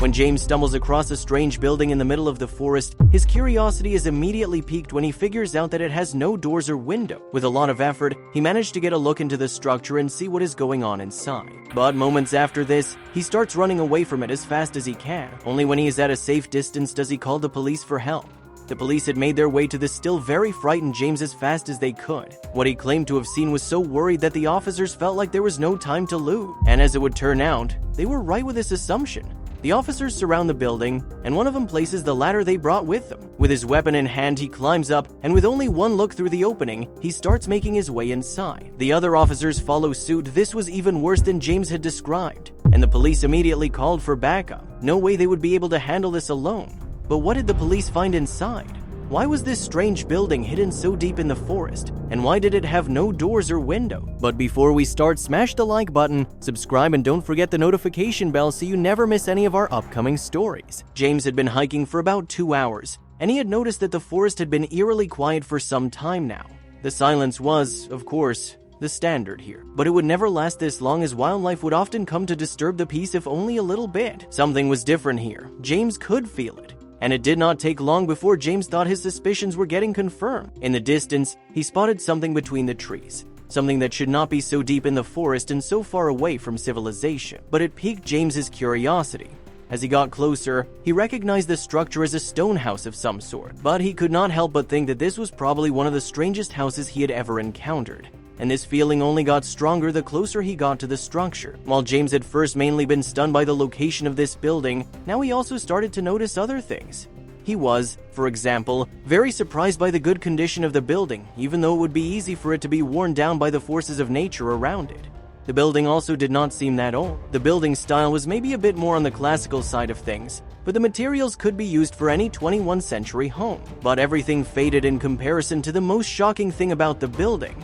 When James stumbles across a strange building in the middle of the forest, his curiosity is immediately piqued when he figures out that it has no doors or window. With a lot of effort, he managed to get a look into the structure and see what is going on inside. But moments after this, he starts running away from it as fast as he can. Only when he is at a safe distance does he call the police for help. The police had made their way to the still very frightened James as fast as they could. What he claimed to have seen was so worried that the officers felt like there was no time to lose. And as it would turn out, they were right with this assumption. The officers surround the building, and one of them places the ladder they brought with them. With his weapon in hand, he climbs up, and with only one look through the opening, he starts making his way inside. The other officers follow suit. This was even worse than James had described, and the police immediately called for backup. No way they would be able to handle this alone. But what did the police find inside? Why was this strange building hidden so deep in the forest? And why did it have no doors or window? But before we start, smash the like button, subscribe, and don't forget the notification bell so you never miss any of our upcoming stories. James had been hiking for about 2 hours, and he had noticed that the forest had been eerily quiet for some time now. The silence was, of course, the standard here. But it would never last this long, as wildlife would often come to disturb the peace if only a little bit. Something was different here. James could feel it. And it did not take long before James thought his suspicions were getting confirmed. In the distance, he spotted something between the trees. Something that should not be so deep in the forest and so far away from civilization. But it piqued James's curiosity. As he got closer, he recognized the structure as a stone house of some sort. But he could not help but think that this was probably one of the strangest houses he had ever encountered. And this feeling only got stronger the closer he got to the structure. While James had first mainly been stunned by the location of this building, now he also started to notice other things. He was, for example, very surprised by the good condition of the building, even though it would be easy for it to be worn down by the forces of nature around it. The building also did not seem that old. The building style was maybe a bit more on the classical side of things, but the materials could be used for any 21st century home. But everything faded in comparison to the most shocking thing about the building.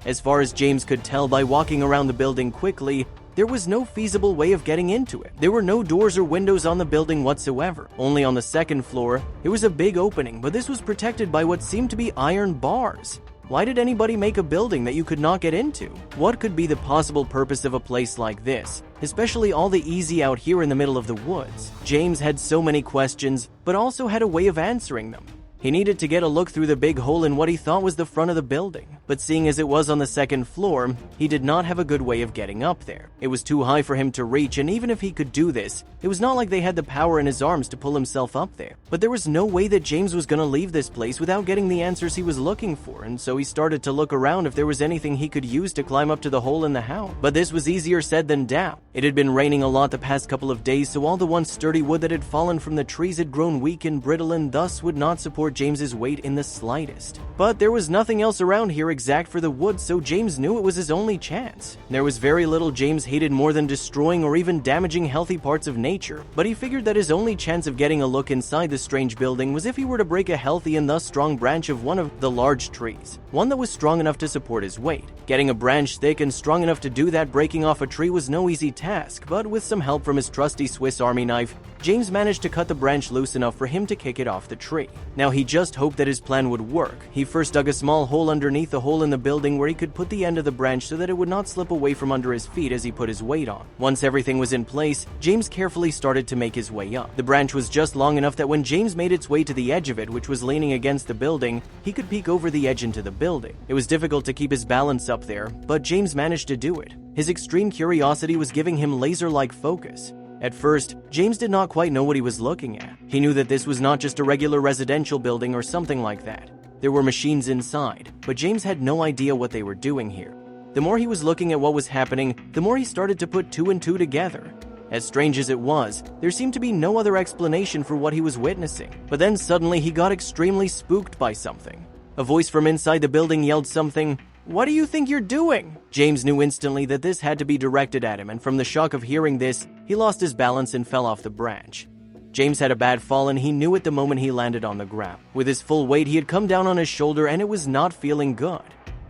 As far as James could tell by walking around the building quickly, there was no feasible way of getting into it. There were no doors or windows on the building whatsoever. Only on the second floor, there was a big opening, but this was protected by what seemed to be iron bars. Why did anybody make a building that you could not get into? What could be the possible purpose of a place like this, especially all the easy out here in the middle of the woods? James had so many questions, but also had a way of answering them. He needed to get a look through the big hole in what he thought was the front of the building. But seeing as it was on the second floor, he did not have a good way of getting up there. It was too high for him to reach, and even if he could do this, it was not like they had the power in his arms to pull himself up there. But there was no way that James was going to leave this place without getting the answers he was looking for, and so he started to look around if there was anything he could use to climb up to the hole in the house. But this was easier said than done. It had been raining a lot the past couple of days, so all the once sturdy wood that had fallen from the trees had grown weak and brittle and thus would not support James's weight in the slightest. But there was nothing else around here exact for the wood, so James knew it was his only chance. There was very little James hated more than destroying or even damaging healthy parts of nature, but he figured that his only chance of getting a look inside the strange building was if he were to break a healthy and thus strong branch of one of the large trees, one that was strong enough to support his weight. Getting a branch thick and strong enough to do that breaking off a tree was no easy task, but with some help from his trusty Swiss Army knife, James managed to cut the branch loose enough for him to kick it off the tree. Now he just hoped that his plan would work. He first dug a small hole underneath the hole in the building where he could put the end of the branch so that it would not slip away from under his feet as he put his weight on. Once everything was in place, James carefully started to make his way up. The branch was just long enough that when James made its way to the edge of it, which was leaning against the building, he could peek over the edge into the building. It was difficult to keep his balance up there, but James managed to do it. His extreme curiosity was giving him laser-like focus. At first, James did not quite know what he was looking at. He knew that this was not just a regular residential building or something like that. There were machines inside, but James had no idea what they were doing here. The more he was looking at what was happening, the more he started to put two and two together. As strange as it was, there seemed to be no other explanation for what he was witnessing. But then suddenly he got extremely spooked by something. A voice from inside the building yelled something, "What do you think you're doing?" James knew instantly that this had to be directed at him, and from the shock of hearing this, he lost his balance and fell off the branch. James had a bad fall, and he knew it the moment he landed on the ground. With his full weight, he had come down on his shoulder, and it was not feeling good.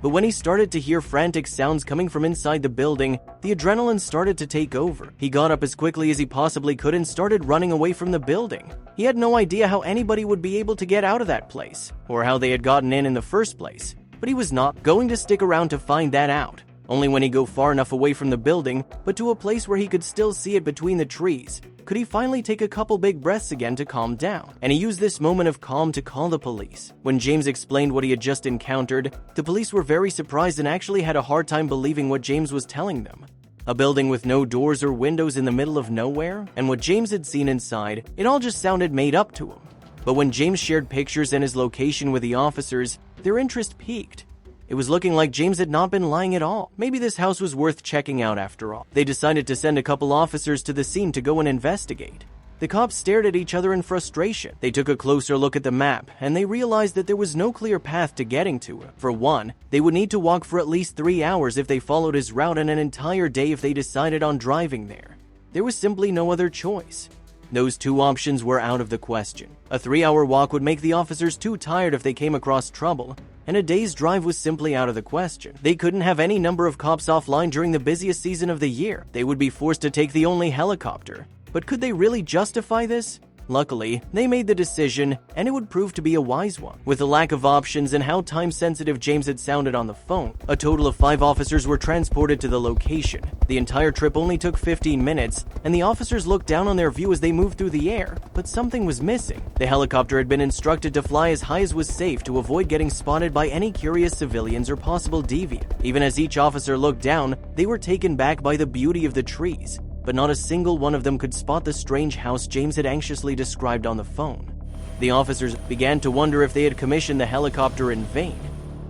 But when he started to hear frantic sounds coming from inside the building, the adrenaline started to take over. He got up as quickly as he possibly could and started running away from the building. He had no idea how anybody would be able to get out of that place, or how they had gotten in the first place. But he was not going to stick around to find that out. Only when he go far enough away from the building, but to a place where he could still see it between the trees, could he finally take a couple big breaths again to calm down. And he used this moment of calm to call the police. When James explained what he had just encountered, the police were very surprised and actually had a hard time believing what James was telling them. A building with no doors or windows in the middle of nowhere, and what James had seen inside, it all just sounded made up to him. But when James shared pictures and his location with the officers, their interest peaked. It was looking like James had not been lying at all. Maybe this house was worth checking out after all. They decided to send a couple officers to the scene to go and investigate. The cops stared at each other in frustration. They took a closer look at the map, and they realized that there was no clear path to getting to it. For one, they would need to walk for at least 3 hours if they followed his route and an entire day if they decided on driving there. There was simply no other choice. Those two options were out of the question. A 3-hour walk would make the officers too tired if they came across trouble, and a day's drive was simply out of the question. They couldn't have any number of cops offline during the busiest season of the year. They would be forced to take the only helicopter. But could they really justify this? Luckily, they made the decision, and it would prove to be a wise one. With the lack of options and how time-sensitive James had sounded on the phone, a total of 5 officers were transported to the location. The entire trip only took 15 minutes, and the officers looked down on their view as they moved through the air, but something was missing. The helicopter had been instructed to fly as high as was safe to avoid getting spotted by any curious civilians or possible deviant. Even as each officer looked down, they were taken back by the beauty of the trees. But not a single one of them could spot the strange house James had anxiously described on the phone. The officers began to wonder if they had commissioned the helicopter in vain.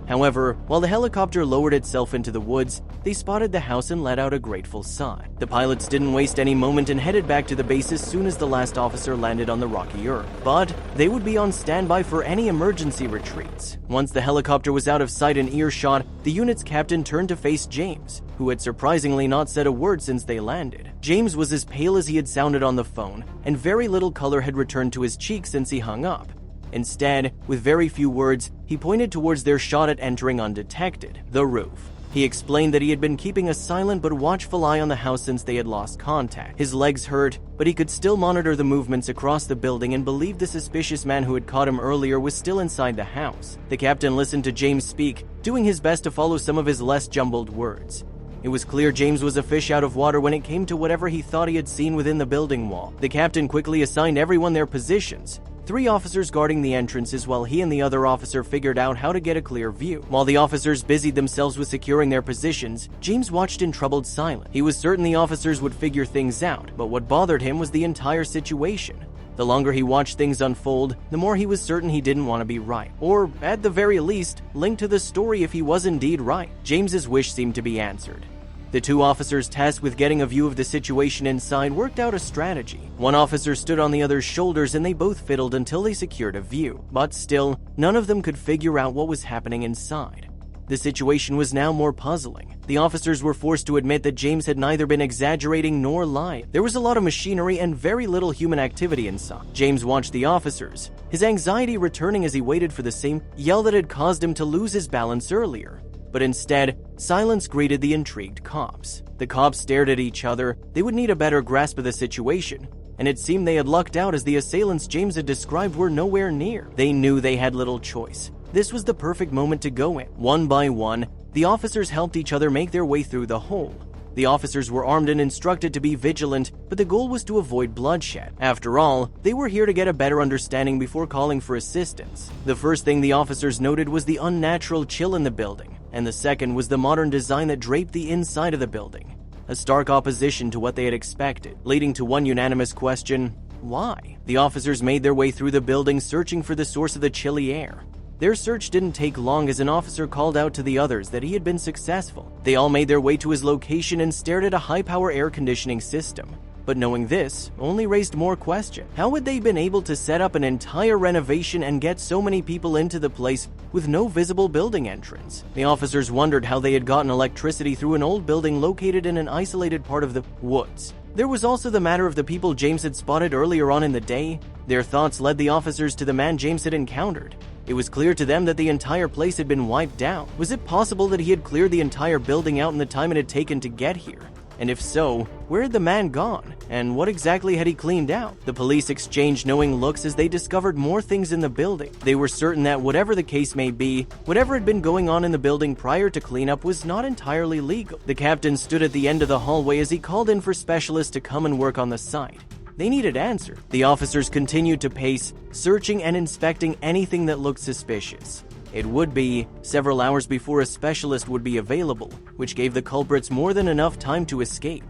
However, while the helicopter lowered itself into the woods, they spotted the house and let out a grateful sigh. The pilots didn't waste any moment and headed back to the base as soon as the last officer landed on the rocky earth. But they would be on standby for any emergency retreats. Once the helicopter was out of sight and earshot, the unit's captain turned to face James, who had surprisingly not said a word since they landed. James was as pale as he had sounded on the phone, and very little color had returned to his cheeks since he hung up. Instead, with very few words, he pointed towards their shot at entering undetected, the roof. He explained that he had been keeping a silent but watchful eye on the house since they had lost contact. His legs hurt, but he could still monitor the movements across the building and believed the suspicious man who had caught him earlier was still inside the house. The captain listened to James speak, doing his best to follow some of his less jumbled words. It was clear James was a fish out of water when it came to whatever he thought he had seen within the building wall. The captain quickly assigned everyone their positions, 3 officers guarding the entrances while he and the other officer figured out how to get a clear view. While the officers busied themselves with securing their positions, James watched in troubled silence. He was certain the officers would figure things out, but what bothered him was the entire situation. The longer he watched things unfold, the more he was certain he didn't want to be right. Or, at the very least, linked to the story if he was indeed right. James's wish seemed to be answered. The 2 officers tasked with getting a view of the situation inside worked out a strategy. One officer stood on the other's shoulders and they both fiddled until they secured a view. But still, none of them could figure out what was happening inside. The situation was now more puzzling. The officers were forced to admit that James had neither been exaggerating nor lying. There was a lot of machinery and very little human activity inside. James watched the officers, his anxiety returning as he waited for the same yell that had caused him to lose his balance earlier. But instead, silence greeted the intrigued cops. The cops stared at each other. They would need a better grasp of the situation, and it seemed they had lucked out as the assailants James had described were nowhere near. They knew they had little choice. This was the perfect moment to go in. One by one, the officers helped each other make their way through the hole. The officers were armed and instructed to be vigilant, but the goal was to avoid bloodshed. After all, they were here to get a better understanding before calling for assistance. The first thing the officers noted was the unnatural chill in the building, and the second was the modern design that draped the inside of the building. A stark opposition to what they had expected, leading to one unanimous question: why? The officers made their way through the building searching for the source of the chilly air. Their search didn't take long as an officer called out to the others that he had been successful. They all made their way to his location and stared at a high-power air conditioning system. But knowing this only raised more questions. How had they been able to set up an entire renovation and get so many people into the place with no visible building entrance? The officers wondered how they had gotten electricity through an old building located in an isolated part of the woods. There was also the matter of the people James had spotted earlier on in the day. Their thoughts led the officers to the man James had encountered. It was clear to them that the entire place had been wiped out. Was it possible that he had cleared the entire building out in the time it had taken to get here? And if so, where had the man gone? And what exactly had he cleaned out? The police exchanged knowing looks as they discovered more things in the building. They were certain that whatever the case may be, whatever had been going on in the building prior to cleanup was not entirely legal. The captain stood at the end of the hallway as he called in for specialists to come and work on the site. They needed answers. The officers continued to pace, searching and inspecting anything that looked suspicious. It would be several hours before a specialist would be available, which gave the culprits more than enough time to escape.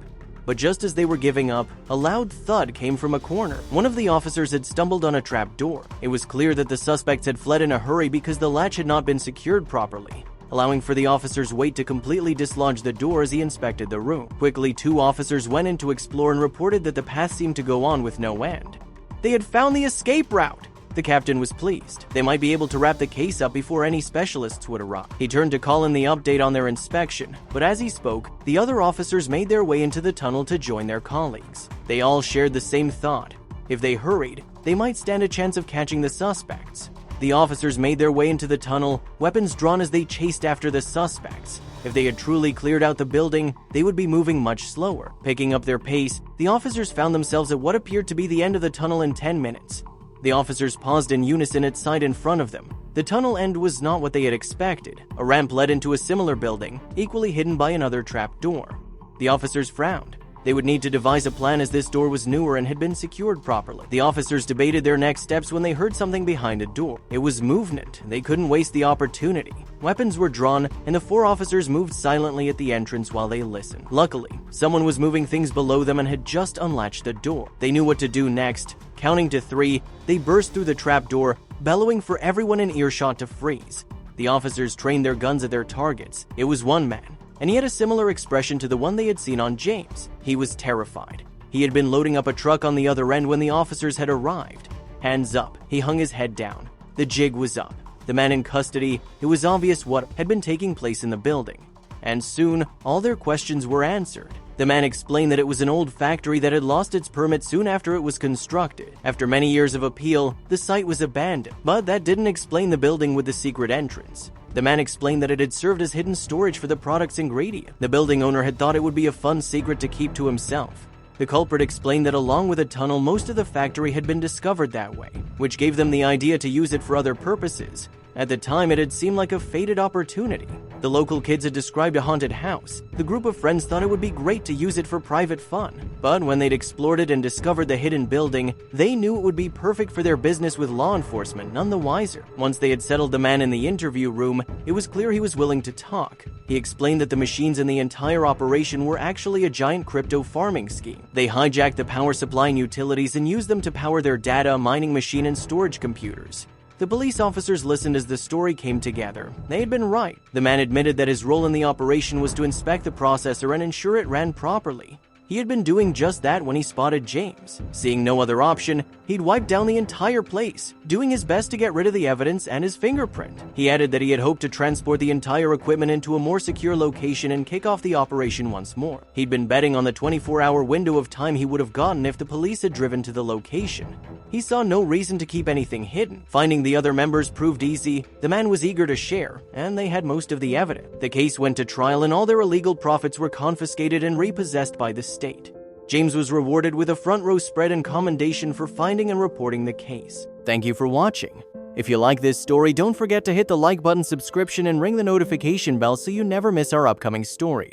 But just as they were giving up, a loud thud came from a corner. One of the officers had stumbled on a trap door. It was clear that the suspects had fled in a hurry because the latch had not been secured properly, allowing for the officer's weight to completely dislodge the door as he inspected the room. Quickly, 2 officers went in to explore and reported that the path seemed to go on with no end. They had found the escape route! The captain was pleased. They might be able to wrap the case up before any specialists would arrive. He turned to call in the update on their inspection, but as he spoke, the other officers made their way into the tunnel to join their colleagues. They all shared the same thought. If they hurried, they might stand a chance of catching the suspects. The officers made their way into the tunnel, weapons drawn as they chased after the suspects. If they had truly cleared out the building, they would be moving much slower. Picking up their pace, the officers found themselves at what appeared to be the end of the tunnel in 10 minutes. The officers paused in unison at sight in front of them. The tunnel end was not what they had expected. A ramp led into a similar building, equally hidden by another trap door. The officers frowned. They would need to devise a plan as this door was newer and had been secured properly. The officers debated their next steps when they heard something behind a door. It was movement. They couldn't waste the opportunity. Weapons were drawn, and the 4 officers moved silently at the entrance while they listened. Luckily, someone was moving things below them and had just unlatched the door. They knew what to do next. Counting to 3, they burst through the trap door, bellowing for everyone in earshot to freeze. The officers trained their guns at their targets. It was one man, and he had a similar expression to the one they had seen on James. He was terrified. He had been loading up a truck on the other end when the officers had arrived. Hands up, he hung his head down. The jig was up. The man in custody, it was obvious what had been taking place in the building. And soon, all their questions were answered. The man explained that it was an old factory that had lost its permit soon after it was constructed. After many years of appeal, the site was abandoned, but that didn't explain the building with the secret entrance. The man explained that it had served as hidden storage for the product's ingredient. The building owner had thought it would be a fun secret to keep to himself. The culprit explained that along with a tunnel, most of the factory had been discovered that way, which gave them the idea to use it for other purposes. At the time, it had seemed like a fated opportunity. The local kids had described a haunted house. The group of friends thought it would be great to use it for private fun. But when they'd explored it and discovered the hidden building, they knew it would be perfect for their business with law enforcement, none the wiser. Once they had settled the man in the interview room, it was clear he was willing to talk. He explained that the machines in the entire operation were actually a giant crypto farming scheme. They hijacked the power supply and utilities and used them to power their data, mining machine, and storage computers. The police officers listened as the story came together. They had been right. The man admitted that his role in the operation was to inspect the processor and ensure it ran properly. He had been doing just that when he spotted James. Seeing no other option, he'd wiped down the entire place, doing his best to get rid of the evidence and his fingerprint. He added that he had hoped to transport the entire equipment into a more secure location and kick off the operation once more. He'd been betting on the 24-hour window of time he would have gotten if the police had driven to the location. He saw no reason to keep anything hidden. Finding the other members proved easy. The man was eager to share, and they had most of the evidence. The case went to trial and all their illegal profits were confiscated and repossessed by the state. James was rewarded with a front row spread and commendation for finding and reporting the case. Thank you for watching. If you like this story, don't forget to hit the like button, subscription, and ring the notification bell so you never miss our upcoming stories.